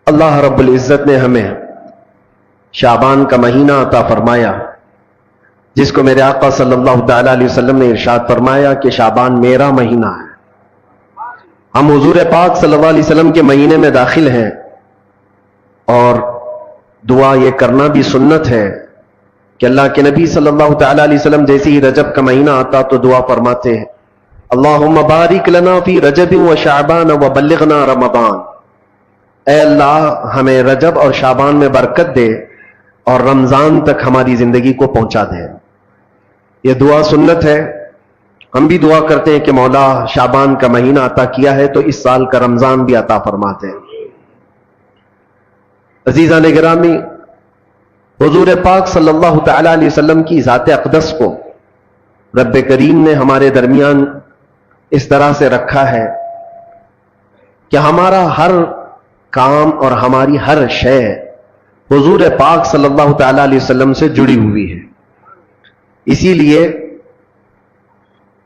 اللہ رب العزت نے ہمیں شعبان کا مہینہ عطا فرمایا، جس کو میرے آقا صلی اللہ تعالی علیہ وسلم نے ارشاد فرمایا کہ شعبان میرا مہینہ ہے۔ ہم حضور پاک صلی اللہ علیہ وسلم کے مہینے میں داخل ہیں، اور دعا یہ کرنا بھی سنت ہے کہ اللہ کے نبی صلی اللہ تعالی علیہ وسلم جیسے ہی رجب کا مہینہ آتا تو دعا فرماتے ہیں، اللہم بارک لنا فی رجب و شعبان و بلغنا رمضان۔ اے اللہ ہمیں رجب اور شعبان میں برکت دے اور رمضان تک ہماری زندگی کو پہنچا دے۔ یہ دعا سنت ہے۔ ہم بھی دعا کرتے ہیں کہ مولا شعبان کا مہینہ عطا کیا ہے تو اس سال کا رمضان بھی عطا فرماتے ہیں۔ عزیزان گرامی، حضور پاک صلی اللہ تعالی علیہ وسلم کی ذات اقدس کو رب کریم نے ہمارے درمیان اس طرح سے رکھا ہے کہ ہمارا ہر کام اور ہماری ہر شے حضور پاک صلی اللہ تعالی علیہ وسلم سے جڑی ہوئی ہے۔ اسی لیے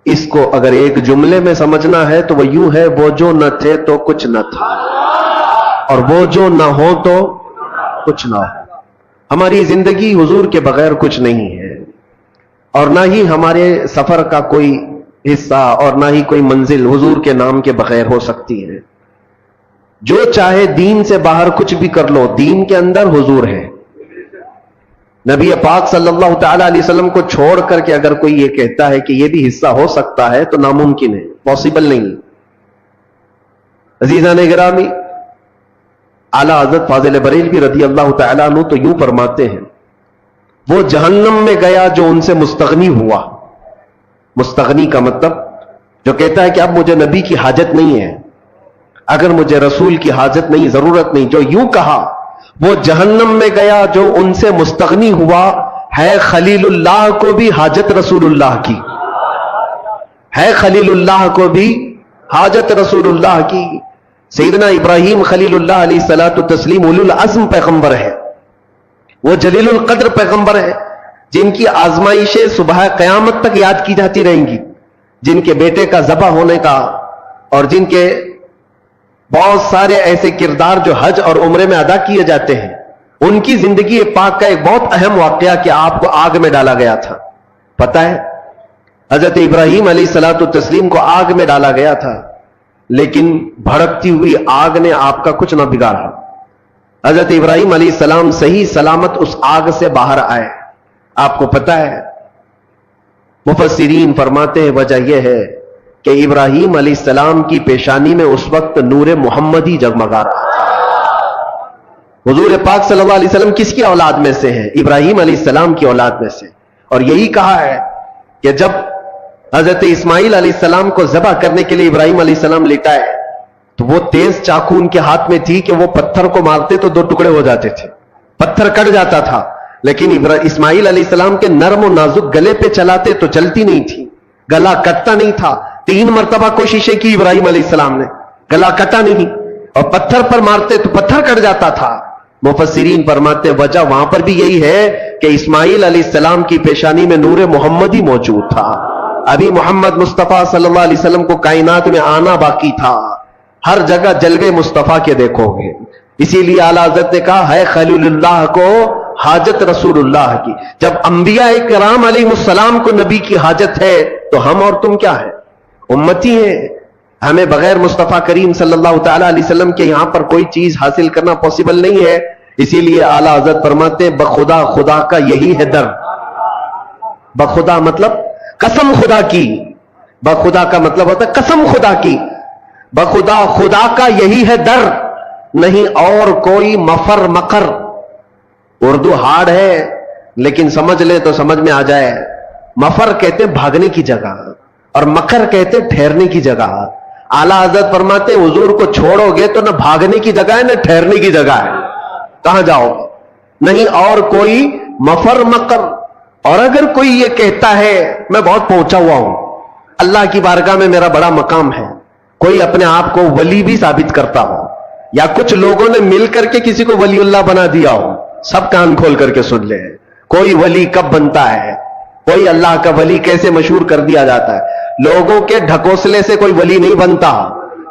اس کو اگر ایک جملے میں سمجھنا ہے تو وہ یوں ہے، وہ جو نہ تھے تو کچھ نہ تھا، اور وہ جو نہ ہو تو کچھ نہ ہو۔ ہماری زندگی حضور کے بغیر کچھ نہیں ہے، اور نہ ہی ہمارے سفر کا کوئی حصہ اور نہ ہی کوئی منزل حضور کے نام کے بغیر ہو سکتی ہے۔ جو چاہے دین سے باہر کچھ بھی کر لو، دین کے اندر حضور ہے۔ نبی پاک صلی اللہ تعالی علیہ وسلم کو چھوڑ کر کے اگر کوئی یہ کہتا ہے کہ یہ بھی حصہ ہو سکتا ہے تو ناممکن ہے، پاسبل نہیں۔ عزیزان گرامی، اعلیٰ حضرت فاضل بریلوی رضی اللہ تعالیٰ عنہ تو یوں فرماتے ہیں، وہ جہنم میں گیا جو ان سے مستغنی ہوا۔ مستغنی کا مطلب جو کہتا ہے کہ اب مجھے نبی کی حاجت نہیں ہے، اگر مجھے رسول کی حاجت نہیں، ضرورت نہیں، جو یوں کہا وہ جہنم میں گیا جو ان سے مستغنی ہوا۔ ہے خلیل اللہ کو بھی حاجت رسول اللہ کی، ہے خلیل اللہ کو بھی حاجت رسول اللہ کی۔ سیدنا ابراہیم خلیل اللہ علیہ الصلوۃ والتسلیم اولو العزم پیغمبر ہے، وہ جلیل القدر پیغمبر ہے، جن کی آزمائشیں صبح قیامت تک یاد کی جاتی رہیں گی، جن کے بیٹے کا ذبح ہونے کا اور جن کے بہت سارے ایسے کردار جو حج اور عمرے میں ادا کیے جاتے ہیں۔ ان کی زندگی پاک کا ایک بہت اہم واقعہ کہ آپ کو آگ میں ڈالا گیا تھا، پتہ ہے؟ حضرت ابراہیم علیہ الصلوۃ والتسلیم کو آگ میں ڈالا گیا تھا، لیکن بھڑکتی ہوئی آگ نے آپ کا کچھ نہ بگاڑا۔ حضرت ابراہیم علیہ السلام صحیح سلامت اس آگ سے باہر آئے۔ آپ کو پتہ ہے، مفسرین فرماتے ہیں وجہ یہ ہے کہ ابراہیم علیہ السلام کی پیشانی میں اس وقت نور محمدی جگمگا رہا تھا۔ حضور پاک صلی اللہ علیہ وسلم کس کی اولاد میں سے ہے؟ ابراہیم علیہ السلام کی اولاد میں سے، اور یہی کہا ہے کہ جب حضرت اسماعیل علیہ السلام کو ذبح کرنے کے لیے ابراہیم علیہ السلام لٹائے تو وہ تیز چاقو ان کے ہاتھ میں تھی کہ وہ پتھر کو مارتے تو دو ٹکڑے ہو جاتے تھے، پتھر کٹ جاتا تھا، لیکن اسماعیل علیہ السلام کے نرم و نازک گلے پہ چلاتے تو چلتی نہیں تھی، گلا کٹتا نہیں تھا۔ 3 مرتبہ کوششیں کی ابراہیم علیہ السلام نے، گلا کٹا نہیں، اور پتھر پر مارتے تو پتھر کٹ جاتا تھا۔ مفسرین فرماتے وجہ وہاں پر بھی یہی ہے کہ اسماعیل علیہ السلام کی پیشانی میں نور محمدی موجود تھا، ابھی محمد مصطفیٰ صلی اللہ علیہ وسلم کو کائنات میں آنا باقی تھا۔ ہر جگہ جلوے مصطفیٰ کے دیکھو گے، اسی لیے اعلیٰ حضرت نے کہا ہے خلیل اللہ کو حاجت رسول اللہ کی۔ جب انبیاء کرام علیہ السلام کو نبی کی حاجت ہے تو ہم اور تم کیا ہے؟ امتی ہیں۔ ہمیں بغیر مصطفیٰ کریم صلی اللہ تعالی علیہ وسلم کے یہاں پر کوئی چیز حاصل کرنا پاسبل نہیں ہے۔ اسی لیے اعلیٰ حضرت فرماتے ہیں بخدا خدا کا یہی ہے در۔ بخدا مطلب قسم خدا کی، بخدا کا مطلب ہوتا ہے قسم خدا کی، بخدا خدا کا یہی ہے در، نہیں اور کوئی مفر مقر۔ اردو ہارڈ ہے لیکن سمجھ لے تو سمجھ میں آ جائے۔ مفر کہتے ہیں بھاگنے کی جگہ، اور مکر کہتے ہیں ٹھہرنے کی جگہ۔ اعلیٰ حضرت فرماتے ہیں حضور کو چھوڑو گے تو نہ بھاگنے کی جگہ ہے نہ ٹھہرنے کی جگہ ہے، کہاں جاؤ؟ نہیں اور کوئی مفر مکر۔ اور اگر کوئی یہ کہتا ہے میں بہت پہنچا ہوا ہوں، اللہ کی بارگاہ میں میرا بڑا مقام ہے، کوئی اپنے آپ کو ولی بھی ثابت کرتا ہو، یا کچھ لوگوں نے مل کر کے کسی کو ولی اللہ بنا دیا ہو، سب کان کھول کر کے سن لے، کوئی ولی کب بنتا ہے، کوئی اللہ کا ولی کیسے مشہور کر دیا جاتا ہے۔ لوگوں کے ڈھکوسلے سے کوئی ولی نہیں بنتا،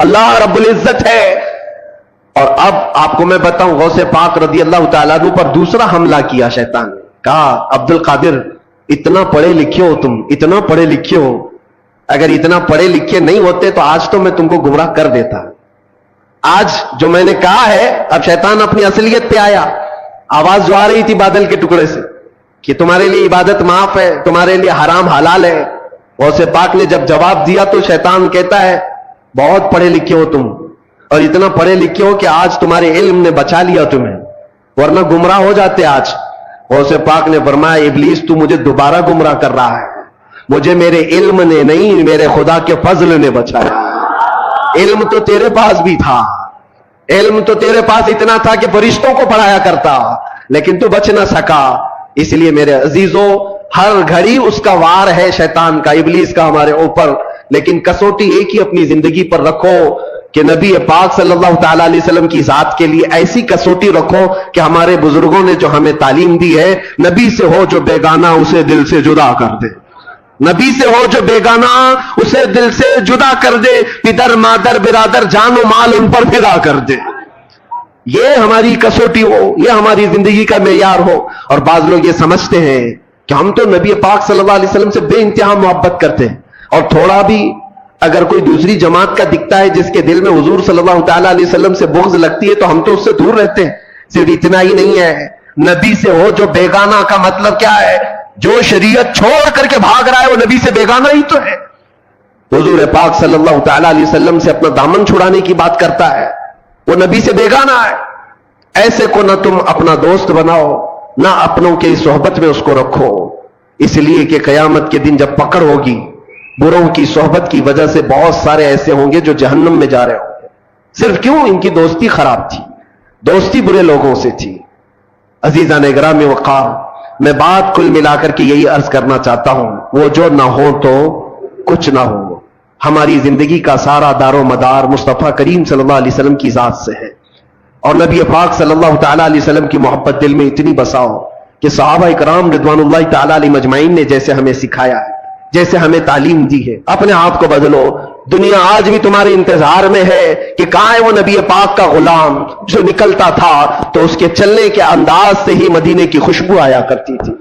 اللہ رب العزت ہے. اور اب آپ کو میں بتاؤں، غوث پاک رضی اللہ تعالیٰ عنہ پر دوسرا حملہ کیا شیطان نے. کہا عبد القادر اتنا پڑھے لکھے ہو تم، اتنا پڑھے لکھے ہو، اگر اتنا پڑھے لکھے نہیں ہوتے تو آج تو میں تم کو گمراہ کر دیتا. آج جو میں نے کہا ہے، اب شیطان اپنی اصلیت پہ آیا. آواز جو آ رہی تھی بادل کے ٹکڑے سے کہ تمہارے لیے عبادت معاف ہے، تمہارے لیے حرام حلال ہے، غوث پاک نے جب جواب دیا تو شیطان کہتا ہے بہت پڑھے لکھے ہو تم، اور اتنا پڑھے لکھے ہو کہ آج تمہارے علم نے بچا لیا تمہیں، ورنہ گمراہ ہو جاتے آج. غوث پاک نے فرمایا ابلیس تو مجھے دوبارہ گمراہ کر رہا ہے، مجھے میرے علم نے نہیں، میرے خدا کے فضل نے بچایا. علم تو تیرے پاس بھی تھا، علم تو تیرے پاس اتنا تھا کہ فرشتوں کو پڑھایا کرتا، لیکن تو بچ نہ سکا. اس لیے میرے عزیزوں، ہر گھڑی اس کا وار ہے شیطان کا، ابلیس کا ہمارے اوپر، لیکن کسوٹی ایک ہی اپنی زندگی پر رکھو کہ نبی پاک صلی اللہ تعالی علیہ وسلم کی ذات کے لیے ایسی کسوٹی رکھو کہ ہمارے بزرگوں نے جو ہمیں تعلیم دی ہے، نبی سے ہو جو بیگانہ اسے دل سے جدا کر دے. نبی سے ہو جو بیگانہ اسے دل سے جدا کر دے، پدر مادر برادر جان و مال ان پر فدا کر دے. یہ ہماری کسوٹی ہو، یہ ہماری زندگی کا معیار ہو. اور بعض لوگ یہ سمجھتے ہیں کہ ہم تو نبی پاک صلی اللہ علیہ وسلم سے بے انتہا محبت کرتے ہیں، اور تھوڑا بھی اگر کوئی دوسری جماعت کا دکھتا ہے جس کے دل میں حضور صلی اللہ تعالی علیہ وسلم سے بغض لگتی ہے تو ہم تو اس سے دور رہتے ہیں. صرف اتنا ہی نہیں ہے، نبی سے ہو جو بیگانہ کا مطلب کیا ہے؟ جو شریعت چھوڑ کر کے بھاگ رہا ہے وہ نبی سے بیگانہ ہی تو ہے. حضور پاک صلی اللہ تعالی علیہ وسلم سے اپنا دامن چھڑانے کی بات کرتا ہے، وہ نبی سے بیگانہ ہے. ایسے کو نہ تم اپنا دوست بناؤ، نہ اپنوں کی صحبت میں اس کو رکھو، اس لیے کہ قیامت کے دن جب پکڑ ہوگی، بروں کی صحبت کی وجہ سے بہت سارے ایسے ہوں گے جو جہنم میں جا رہے ہوں گے. صرف کیوں؟ ان کی دوستی خراب تھی، دوستی برے لوگوں سے تھی. عزیزان گرامی وقار، میں بات کل ملا کر کے یہی عرض کرنا چاہتا ہوں، وہ جو نہ ہو تو کچھ نہ ہو. ہماری زندگی کا سارا دار و مدار مصطفیٰ کریم صلی اللہ علیہ وسلم کی ذات سے ہے، اور نبی پاک صلی اللہ تعالی علیہ وسلم کی محبت دل میں اتنی بساؤ کہ صحابہ کرام رضوان اللہ تعالی علیہ مجمعین نے جیسے ہمیں سکھایا ہے، جیسے ہمیں تعلیم دی ہے، اپنے آپ کو بدلو. دنیا آج بھی تمہارے انتظار میں ہے کہ کہاں ہے وہ نبی پاک کا غلام جو نکلتا تھا تو اس کے چلنے کے انداز سے ہی مدینے کی خوشبو آیا کرتی تھی.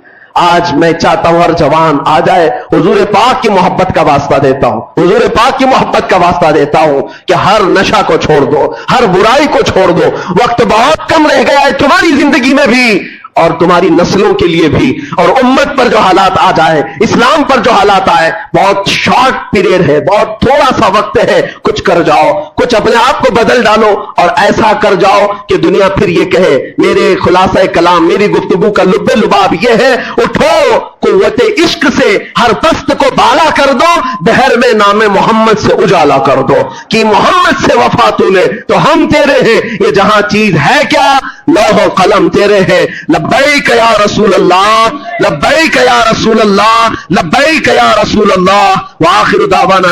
آج میں چاہتا ہوں ہر جوان آ جائے، حضور پاک کی محبت کا واسطہ دیتا ہوں، حضور پاک کی محبت کا واسطہ دیتا ہوں کہ ہر نشہ کو چھوڑ دو، ہر برائی کو چھوڑ دو. وقت بہت کم رہ گیا ہے تمہاری زندگی میں بھی اور تمہاری نسلوں کے لیے بھی، اور امت پر جو حالات آ جائے، اسلام پر جو حالات آئے، بہت شارٹ پیریڈ ہے، بہت تھوڑا سا وقت ہے. کچھ کر جاؤ، کچھ اپنے آپ کو بدل ڈالو، اور ایسا کر جاؤ کہ دنیا پھر یہ کہے. میرے خلاصہ کلام، میری گفتگو کا لب لباب یہ ہے، اٹھو قوت عشق سے ہر پست کو بالا کر دو، بہر میں نام محمد سے اجالا کر دو کہ محمد سے وفا تو لے تو ہم تیرے ہیں. یہ جہاں چیز ہے کیا، لوح و قلم تیرے ہیں. لبیک یا رسول اللہ، لبیک یا رسول اللہ، لبیک یا رسول اللہ. وآخر دعوانا